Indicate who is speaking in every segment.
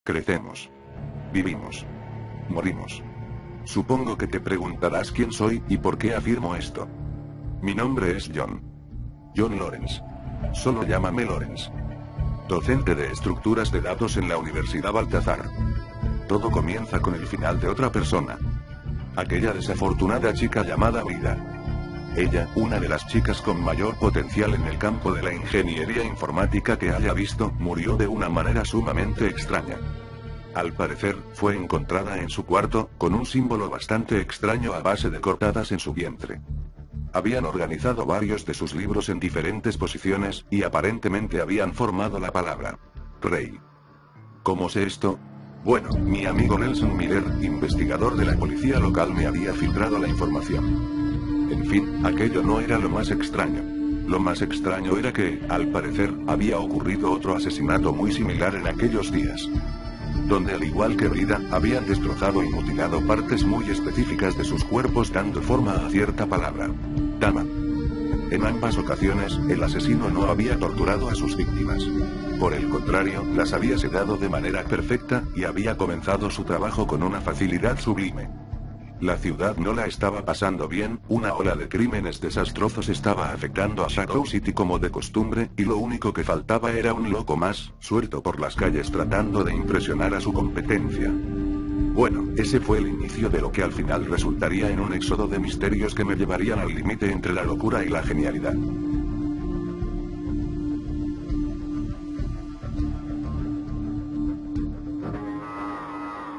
Speaker 1: Crecemos. Vivimos. Morimos. Supongo que te preguntarás quién soy y por qué afirmo esto. Mi nombre es John. John Lawrence. Solo llámame Lawrence. Docente de estructuras de datos en la Universidad Baltazar. Todo comienza con el final de otra persona. Aquella desafortunada chica llamada Vida. Ella, una de las chicas con mayor potencial en el campo de la ingeniería informática que haya visto, murió de una manera sumamente extraña. Al parecer, fue encontrada en su cuarto, con un símbolo bastante extraño a base de cortadas en su vientre. Habían organizado varios de sus libros en diferentes posiciones, y aparentemente habían formado la palabra Rey. ¿Cómo sé esto? Bueno, mi amigo Nelson Miller, investigador de la policía local, me había filtrado la información. En fin, aquello no era lo más extraño. Lo más extraño era que, al parecer, había ocurrido otro asesinato muy similar en aquellos días. Donde al igual que Vida, habían destrozado y mutilado partes muy específicas de sus cuerpos dando forma a cierta palabra. Dama. En ambas ocasiones, el asesino no había torturado a sus víctimas. Por el contrario, las había sedado de manera perfecta, y había comenzado su trabajo con una facilidad sublime. La ciudad no la estaba pasando bien, una ola de crímenes desastrosos estaba afectando a Shadow City como de costumbre, y lo único que faltaba era un loco más, suelto por las calles tratando de impresionar a su competencia. Bueno, ese fue el inicio de lo que al final resultaría en un éxodo de misterios que me llevarían al límite entre la locura y la genialidad.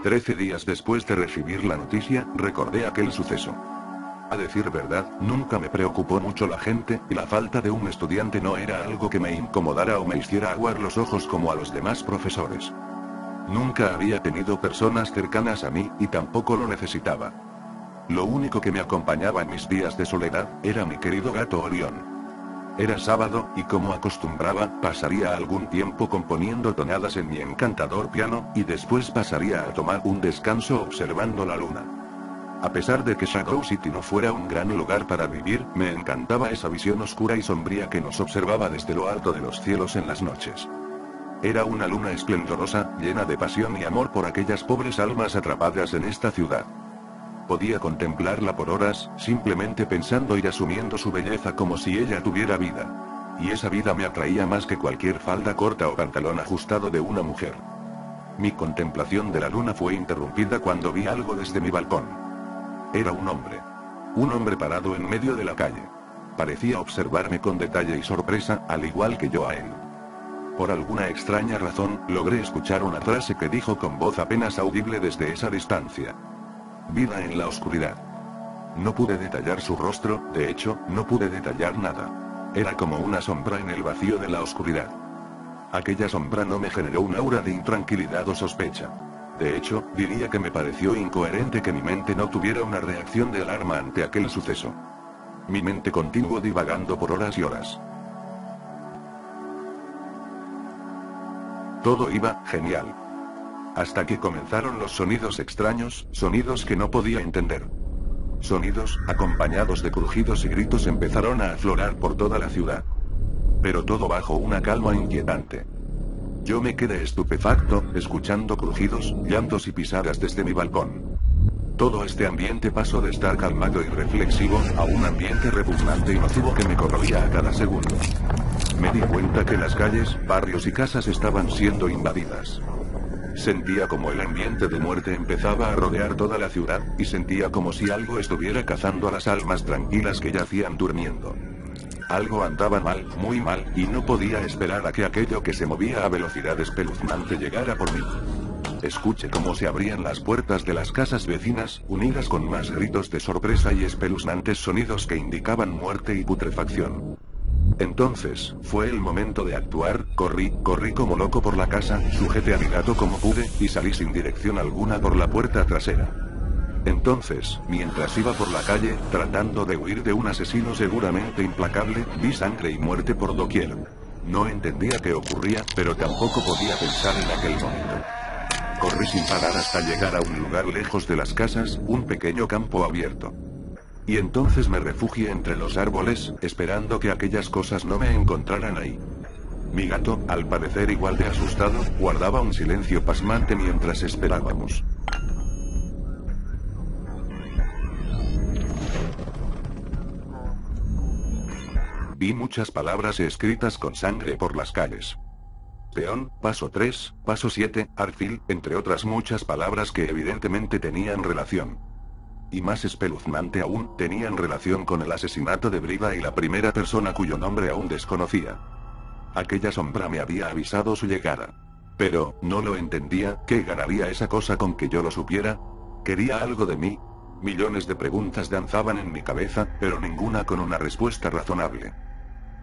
Speaker 1: 13 días después de recibir la noticia, recordé aquel suceso. A decir verdad, nunca me preocupó mucho la gente, y la falta de un estudiante no era algo que me incomodara o me hiciera aguar los ojos como a los demás profesores. Nunca había tenido personas cercanas a mí, y tampoco lo necesitaba. Lo único que me acompañaba en mis días de soledad, era mi querido gato Orión. Era sábado, y como acostumbraba, pasaría algún tiempo componiendo tonadas en mi encantador piano, y después pasaría a tomar un descanso observando la luna. A pesar de que Shadow City no fuera un gran lugar para vivir, me encantaba esa visión oscura y sombría que nos observaba desde lo alto de los cielos en las noches. Era una luna esplendorosa, llena de pasión y amor por aquellas pobres almas atrapadas en esta ciudad. Podía contemplarla por horas, simplemente pensando y asumiendo su belleza como si ella tuviera vida. Y esa vida me atraía más que cualquier falda corta o pantalón ajustado de una mujer. Mi contemplación de la luna fue interrumpida cuando vi algo desde mi balcón. Era un hombre. Un hombre parado en medio de la calle. Parecía observarme con detalle y sorpresa, al igual que yo a él. Por alguna extraña razón, logré escuchar una frase que dijo con voz apenas audible desde esa distancia. Vida en la oscuridad. No pude detallar su rostro, de hecho, no pude detallar nada. Era como una sombra en el vacío de la oscuridad. Aquella sombra no me generó un aura de intranquilidad o sospecha. De hecho, diría que me pareció incoherente que mi mente no tuviera una reacción de alarma ante aquel suceso. Mi mente continuó divagando por horas y horas. Todo iba genial. Hasta que comenzaron los sonidos extraños, sonidos que no podía entender. Sonidos, acompañados de crujidos y gritos, empezaron a aflorar por toda la ciudad. Pero todo bajo una calma inquietante. Yo me quedé estupefacto, escuchando crujidos, llantos y pisadas desde mi balcón. Todo este ambiente pasó de estar calmado y reflexivo, a un ambiente repugnante y nocivo que me corroía a cada segundo. Me di cuenta que las calles, barrios y casas estaban siendo invadidas. Sentía como el ambiente de muerte empezaba a rodear toda la ciudad, y sentía como si algo estuviera cazando a las almas tranquilas que yacían durmiendo. Algo andaba mal, muy mal, y no podía esperar a que aquello que se movía a velocidad espeluznante llegara por mí. Escuché cómo se abrían las puertas de las casas vecinas, unidas con más gritos de sorpresa y espeluznantes sonidos que indicaban muerte y putrefacción. Entonces, fue el momento de actuar, corrí como loco por la casa, sujeté a mi gato como pude, y salí sin dirección alguna por la puerta trasera. Entonces, mientras iba por la calle, tratando de huir de un asesino seguramente implacable, vi sangre y muerte por doquier. No entendía qué ocurría, pero tampoco podía pensar en aquel momento. Corrí sin parar hasta llegar a un lugar lejos de las casas, un pequeño campo abierto. Y entonces me refugié entre los árboles, esperando que aquellas cosas no me encontraran ahí. Mi gato, al parecer igual de asustado, guardaba un silencio pasmante mientras esperábamos. Vi muchas palabras escritas con sangre por las calles. Peón, paso 3, paso 7, Arfield, entre otras muchas palabras que evidentemente tenían relación. Y más espeluznante aún, tenían relación con el asesinato de Brida y la primera persona cuyo nombre aún desconocía. Aquella sombra me había avisado su llegada. Pero, no lo entendía, ¿qué ganaría esa cosa con que yo lo supiera? ¿Quería algo de mí? Millones de preguntas danzaban en mi cabeza, pero ninguna con una respuesta razonable.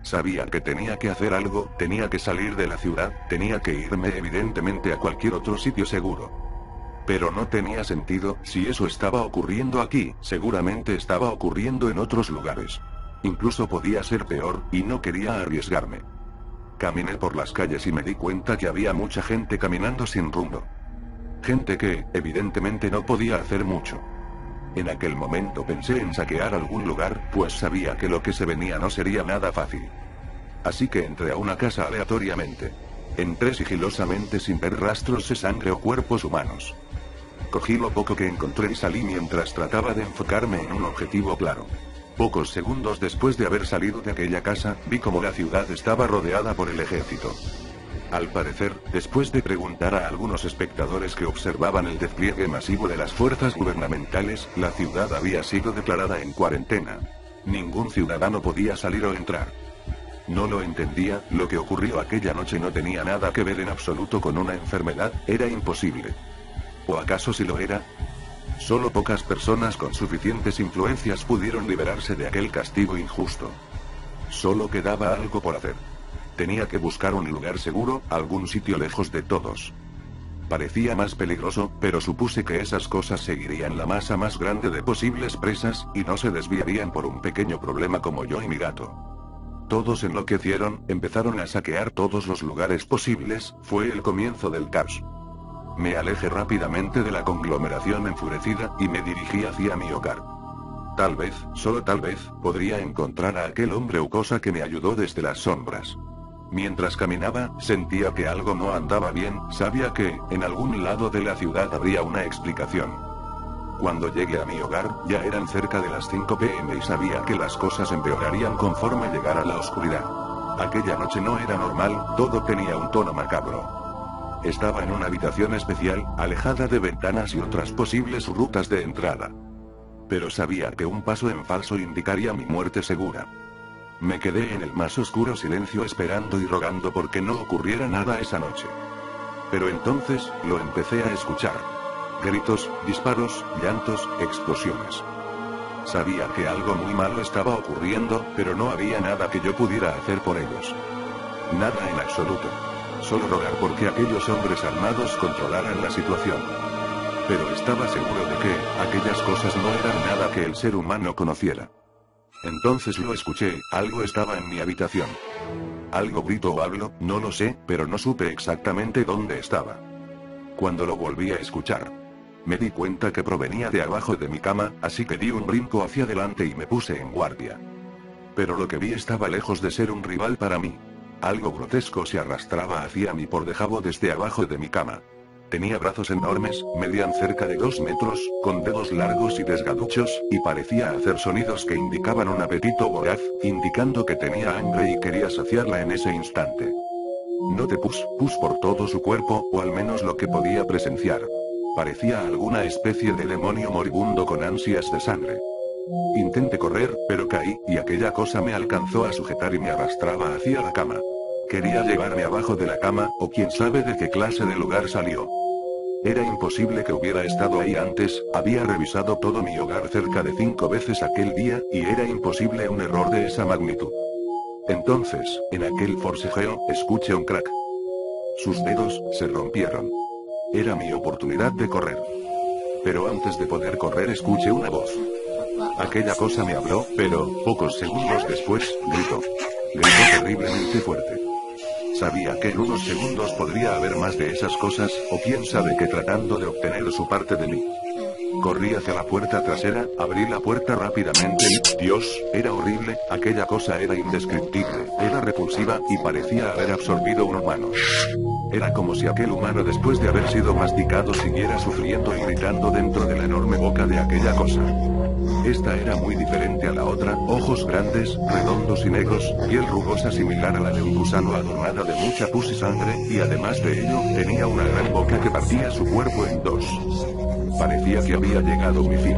Speaker 1: Sabía que tenía que hacer algo, tenía que salir de la ciudad, tenía que irme evidentemente a cualquier otro sitio seguro. Pero no tenía sentido, si eso estaba ocurriendo aquí, seguramente estaba ocurriendo en otros lugares. Incluso podía ser peor, y no quería arriesgarme. Caminé por las calles y me di cuenta que había mucha gente caminando sin rumbo. Gente que, evidentemente no podía hacer mucho. En aquel momento pensé en saquear algún lugar, pues sabía que lo que se venía no sería nada fácil. Así que entré a una casa aleatoriamente. Entré sigilosamente sin ver rastros de sangre o cuerpos humanos. Cogí lo poco que encontré y salí mientras trataba de enfocarme en un objetivo claro. Pocos segundos después de haber salido de aquella casa, vi como la ciudad estaba rodeada por el ejército. Al parecer, después de preguntar a algunos espectadores que observaban el despliegue masivo de las fuerzas gubernamentales, la ciudad había sido declarada en cuarentena. Ningún ciudadano podía salir o entrar. No lo entendía, lo que ocurrió aquella noche no tenía nada que ver en absoluto con una enfermedad, era imposible. ¿O acaso sí lo era? Solo pocas personas con suficientes influencias pudieron liberarse de aquel castigo injusto. Solo quedaba algo por hacer. Tenía que buscar un lugar seguro, algún sitio lejos de todos. Parecía más peligroso, pero supuse que esas cosas seguirían la masa más grande de posibles presas, y no se desviarían por un pequeño problema como yo y mi gato. Todos enloquecieron, empezaron a saquear todos los lugares posibles, fue el comienzo del caos. Me alejé rápidamente de la conglomeración enfurecida, y me dirigí hacia mi hogar. Tal vez, solo tal vez, podría encontrar a aquel hombre o cosa que me ayudó desde las sombras. Mientras caminaba, sentía que algo no andaba bien, sabía que, en algún lado de la ciudad habría una explicación. Cuando llegué a mi hogar, ya eran cerca de las 5 p.m. y sabía que las cosas empeorarían conforme llegara la oscuridad. Aquella noche no era normal, todo tenía un tono macabro. Estaba en una habitación especial, alejada de ventanas y otras posibles rutas de entrada. Pero sabía que un paso en falso indicaría mi muerte segura. Me quedé en el más oscuro silencio esperando y rogando porque no ocurriera nada esa noche. Pero entonces, lo empecé a escuchar. Gritos, disparos, llantos, explosiones. Sabía que algo muy malo estaba ocurriendo, pero no había nada que yo pudiera hacer por ellos. Nada en absoluto. Solo rogar porque aquellos hombres armados controlaran la situación. Pero estaba seguro de que, aquellas cosas no eran nada que el ser humano conociera. Entonces lo escuché, algo estaba en mi habitación. Algo grito o hablo, no lo sé, pero no supe exactamente dónde estaba. Cuando lo volví a escuchar, me di cuenta que provenía de abajo de mi cama, así que di un brinco hacia adelante y me puse en guardia. Pero lo que vi estaba lejos de ser un rival para mí. Algo grotesco se arrastraba hacia mí por debajo desde abajo de mi cama. Tenía brazos enormes, medían cerca de 2 metros, con dedos largos y desgaduchos, y parecía hacer sonidos que indicaban un apetito voraz, indicando que tenía hambre y quería saciarla en ese instante. Noté pus por todo su cuerpo, o al menos lo que podía presenciar. Parecía alguna especie de demonio moribundo con ansias de sangre. Intenté correr, pero caí, y aquella cosa me alcanzó a sujetar y me arrastraba hacia la cama. Quería llevarme abajo de la cama, o quién sabe de qué clase de lugar salió. Era imposible que hubiera estado ahí antes, había revisado todo mi hogar cerca de 5 veces aquel día, y era imposible un error de esa magnitud. Entonces, en aquel forcejeo, escuché un crack. Sus dedos se rompieron. Era mi oportunidad de correr. Pero antes de poder correr escuché una voz. Aquella cosa me habló, pero, pocos segundos después, gritó. Gritó terriblemente fuerte. Sabía que en unos segundos podría haber más de esas cosas, o quién sabe que tratando de obtener su parte de mí. Corrí hacia la puerta trasera, abrí la puerta rápidamente y, Dios, era horrible, aquella cosa era indescriptible, era repulsiva, y parecía haber absorbido un humano. Era como si aquel humano después de haber sido masticado siguiera sufriendo y gritando dentro de la enorme boca de aquella cosa. Esta era muy diferente a la otra, ojos grandes, redondos y negros, piel rugosa similar a la de un gusano adornada de mucha pus y sangre, y además de ello, tenía una gran boca que partía su cuerpo en dos. Parecía que había llegado mi fin.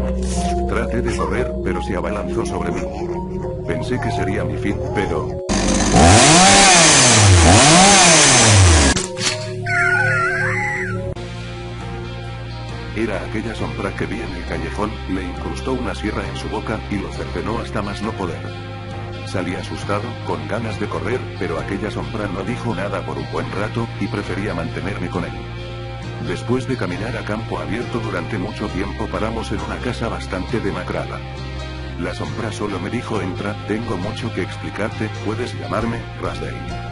Speaker 1: Traté de correr, pero se abalanzó sobre mí. Pensé que sería mi fin, pero... Era aquella sombra que vi en el callejón, le incrustó una sierra en su boca, y lo cercenó hasta más no poder. Salí asustado, con ganas de correr, pero aquella sombra no dijo nada por un buen rato, y prefería mantenerme con él. Después de caminar a campo abierto durante mucho tiempo paramos en una casa bastante demacrada. La sombra solo me dijo: entra, tengo mucho que explicarte, puedes llamarme Rasdale.